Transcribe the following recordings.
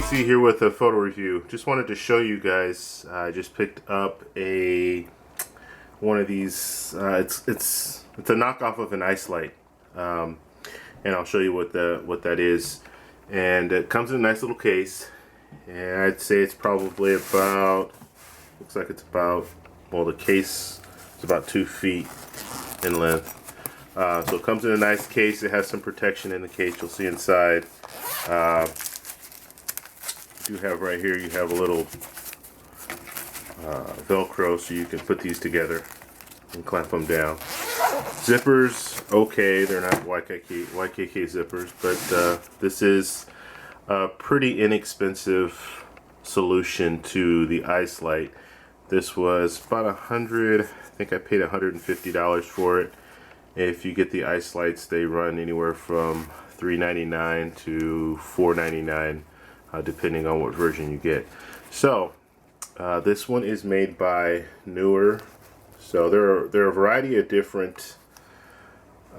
PC here with a photo review. Just wanted to show you guys. I just picked up one of these. It's a knockoff of an ice light, and I'll show you what that is. And it comes in a nice little case, and I'd say it's probably about. Looks like it's about. Well, the case is about 2 feet in length. So it comes in a nice case. It has some protection in the case. You'll see inside. You have right here, you have a little Velcro, so you can put these together and clamp them down. Zippers, okay, they're not YKK zippers, but this is a pretty inexpensive solution to the ice light. This was about I think I paid $150 for it. If you get the ice lights, they run anywhere from $3.99 to $4.99. Depending on what version you get. So this one is made by Neewer. So there are a variety of different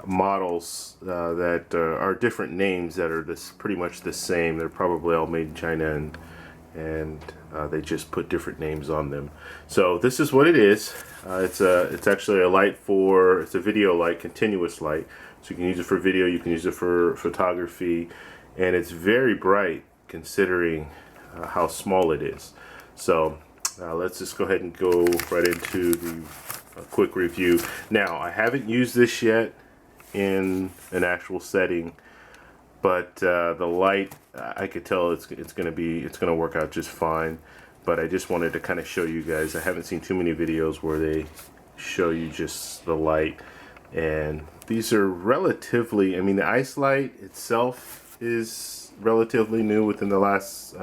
models that are different names that are pretty much the same. They're probably all made in China, and they just put different names on them. So this is what it is. It's actually a light it's a video light, continuous light. So you can use it for video, you can use it for photography, and it's very bright considering how small it is. So let's just go ahead and go right into the quick review. Now, I haven't used this yet in an actual setting, but the light, I could tell it's gonna work out just fine. But I just wanted to kind of show you guys. I haven't seen too many videos where they show you just the light, and these are relatively, I mean, the ice light itself is relatively new within the last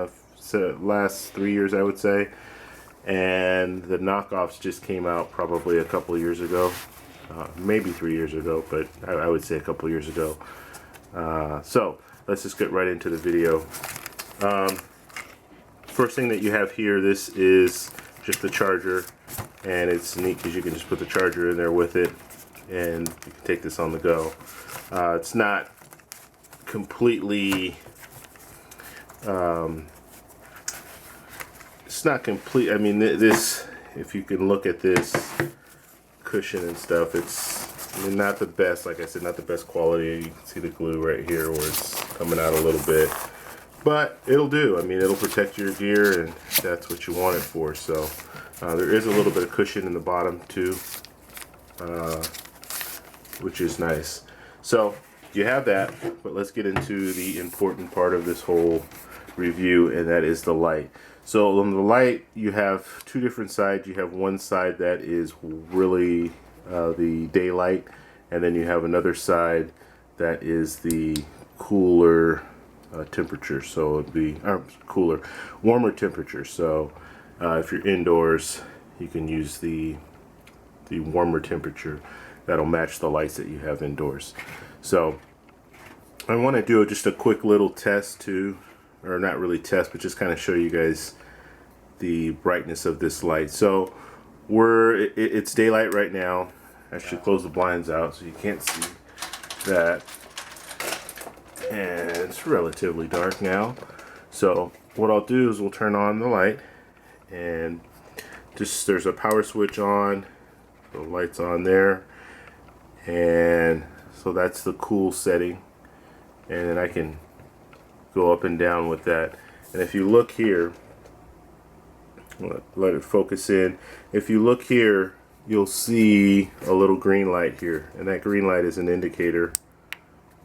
3 years, I would say, and the knockoffs just came out probably a couple of years ago, maybe 3 years ago, but I would say a couple of years ago. So let's just get right into the video. First thing that you have here, this is just the charger, and it's neat because you can just put the charger in there with it, and you can take this on the go. It's not completely it's not complete. I mean, this, if you can look at this cushion and stuff, it's, I mean, not the best, like I said, not the best quality. You can see the glue right here where it's coming out a little bit, but it'll do. I mean, it'll protect your gear, and that's what you want it for. So there is a little bit of cushion in the bottom too, which is nice. So you have that, but let's get into the important part of this whole review, and that is the light. So on the light, you have two different sides. You have one side that is really the daylight, and then you have another side that is the cooler temperature. So it'd be warmer temperature. So if you're indoors, you can use the warmer temperature that'll match the lights that you have indoors. So I want to do just a quick little test too, or not really test, but just kind of show you guys the brightness of this light. So it's daylight right now. I should close the blinds out so you can't see that, and it's relatively dark now. So what I'll do is we'll turn on the light, and just there's a power switch on, the light's on there, and so that's the cool setting, and then I can go up and down with that. And if you look here, let it focus in. If you look here, you'll see a little green light here, and that green light is an indicator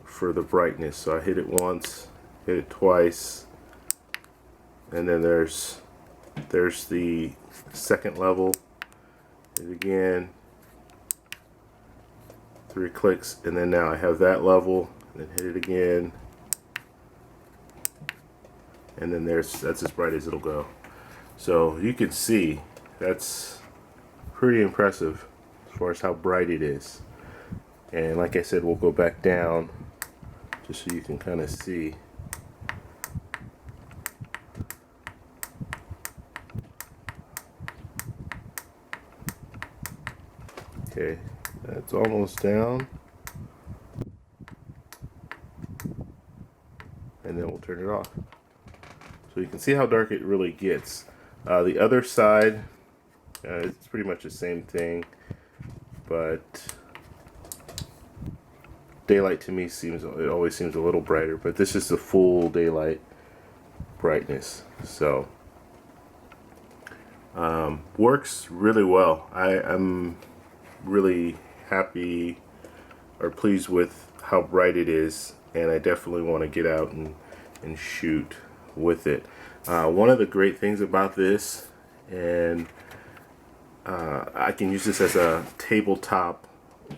for the brightness. So I hit it once, hit it twice, and then there's the second level. Hit it again, 3 clicks, and then now I have that level, and then hit it again, and then that's as bright as it'll go. So you can see that's pretty impressive as far as how bright it is. And like I said, we'll go back down just so you can kind of see. Okay, that's almost down. And then we'll turn it off. So you can see how dark it really gets. The other side, it's pretty much the same thing, but daylight to me always seems a little brighter, but this is the full daylight brightness. So works really well. I'm really happy or pleased with how bright it is, and I definitely want to get out and shoot with it. One of the great things about this, and I can use this as a tabletop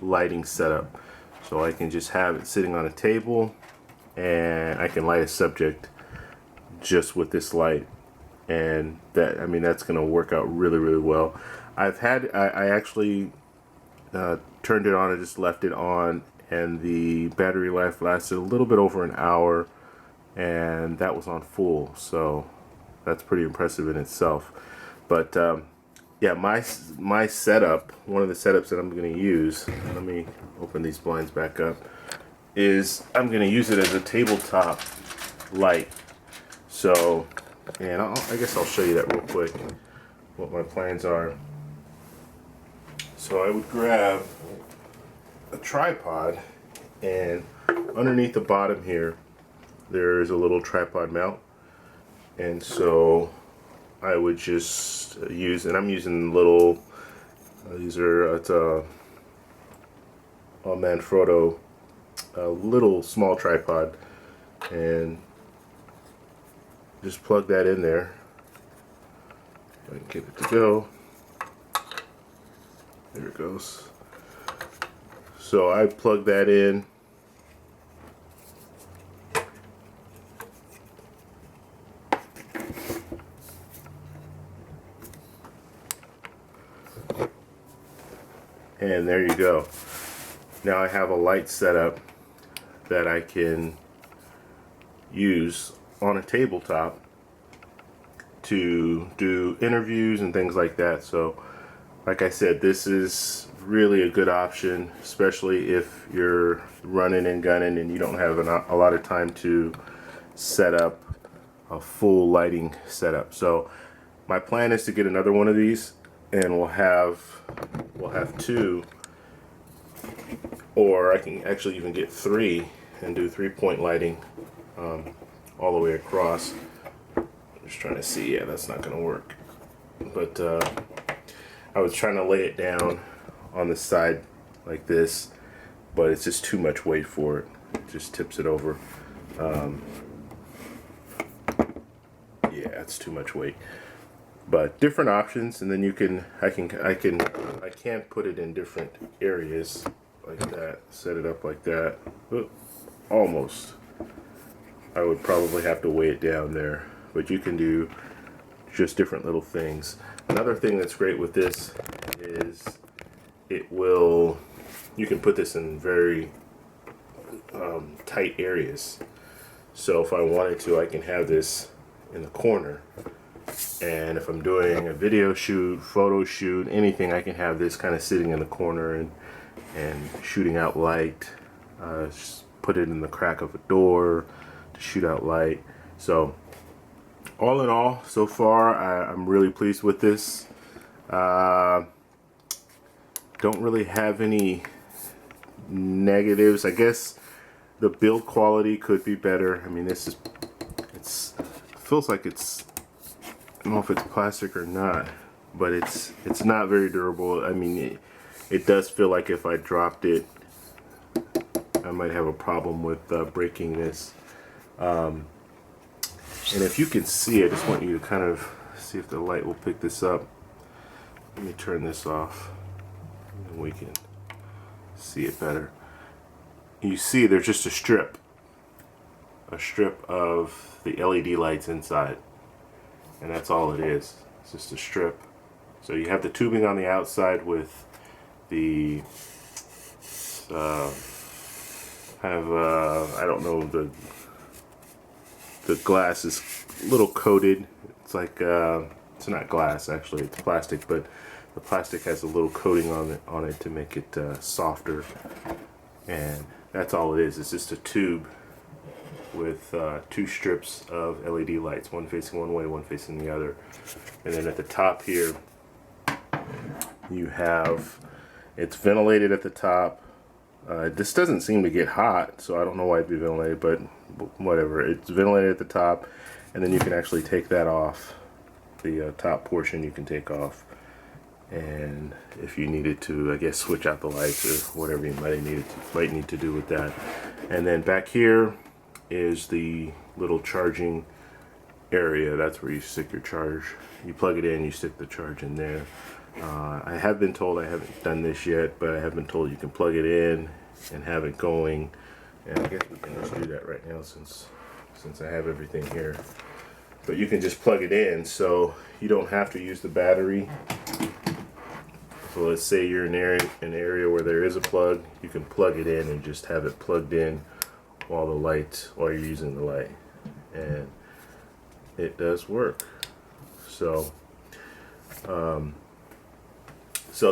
lighting setup. So I can just have it sitting on a table, and I can light a subject just with this light, and that, I mean, that's going to work out really, really well. I actually turned it on and just left it on, and the battery life lasted a little bit over an hour, and that was on full, so that's pretty impressive in itself. But yeah, my setup, one of the setups that I'm going to use, let me open these blinds back up, is I'm going to use it as a tabletop light. So, and I guess I'll show you that real quick, what my plans are. So I would grab a tripod, and underneath the bottom here, there is a little tripod mount. And so I would just use, and I'm using little, these are, it's a Manfrotto, a little small tripod, and just plug that in there. I can get it to go. There it goes. So I plug that in. And there you go. Now I have a light setup that I can use on a tabletop to do interviews and things like that. So like I said, this is really a good option, especially if you're running and gunning and you don't have a lot of time to set up a full lighting setup. So my plan is to get another one of these, and we'll have two, or I can actually even get three and do 3-point lighting all the way across. I'm just trying to see. Yeah, that's not going to work. But I was trying to lay it down on the side like this, but it's just too much weight for it. It just tips it over. Yeah, it's too much weight. But different options, and then I can put it in different areas like that. Set it up like that. Oop, almost. I would probably have to weigh it down there, but you can do just different little things. Another thing that's great with this is you can put this in very tight areas. So if I wanted to, I can have this in the corner. And if I'm doing a video shoot, photo shoot, anything, I can have this kind of sitting in the corner and shooting out light. Just put it in the crack of a door to shoot out light. So all in all, so far, I'm really pleased with this. Don't really have any negatives. I guess the build quality could be better. I mean, it feels like it's, I don't know if it's plastic or not, but it's not very durable. I mean, it does feel like if I dropped it, I might have a problem with breaking this. And if you can see, I just want you to kind of see if the light will pick this up. Let me turn this off, and we can see it better. You see, there's just a strip of the LED lights inside. And that's all it is. It's just a strip. So you have the tubing on the outside with the kind of I don't know, the glass is a little coated. It's like it's not glass actually, it's plastic, but the plastic has a little coating on it to make it softer. And that's all it is. It's just a tube with 2 strips of LED lights, one facing one way, one facing the other. And then at the top here, you have, it's ventilated at the top. This doesn't seem to get hot, so I don't know why it'd be ventilated, but whatever. It's ventilated at the top, and then you can actually take that off. The top portion you can take off, and if you needed to, I guess, switch out the lights or whatever you might need to do with that. And then back here is the little charging area. That's where you stick your charge. You plug it in, you stick the charge in there. I have been told, I haven't done this yet, but I have been told you can plug it in and have it going. And I guess we can just do that right now since I have everything here. But you can just plug it in, so you don't have to use the battery. So let's say you're in an area where there is a plug, you can plug it in and just have it plugged in while you're using the light, and it does work. So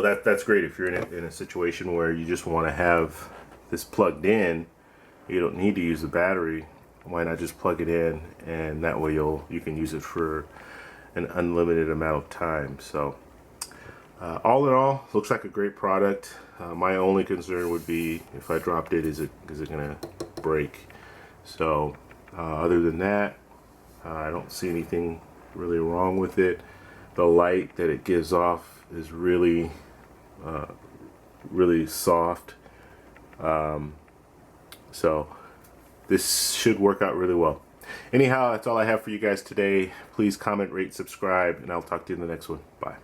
that's great if you're in a situation where you just want to have this plugged in. You don't need to use the battery. Why not just plug it in, and that way you can use it for an unlimited amount of time. So all in all, looks like a great product. My only concern would be if I dropped it, is it gonna break? So other than that, I don't see anything really wrong with it. The light that it gives off is really soft. So this should work out really well. Anyhow, that's all I have for you guys today. Please comment, rate, subscribe, and I'll talk to you in the next one. Bye.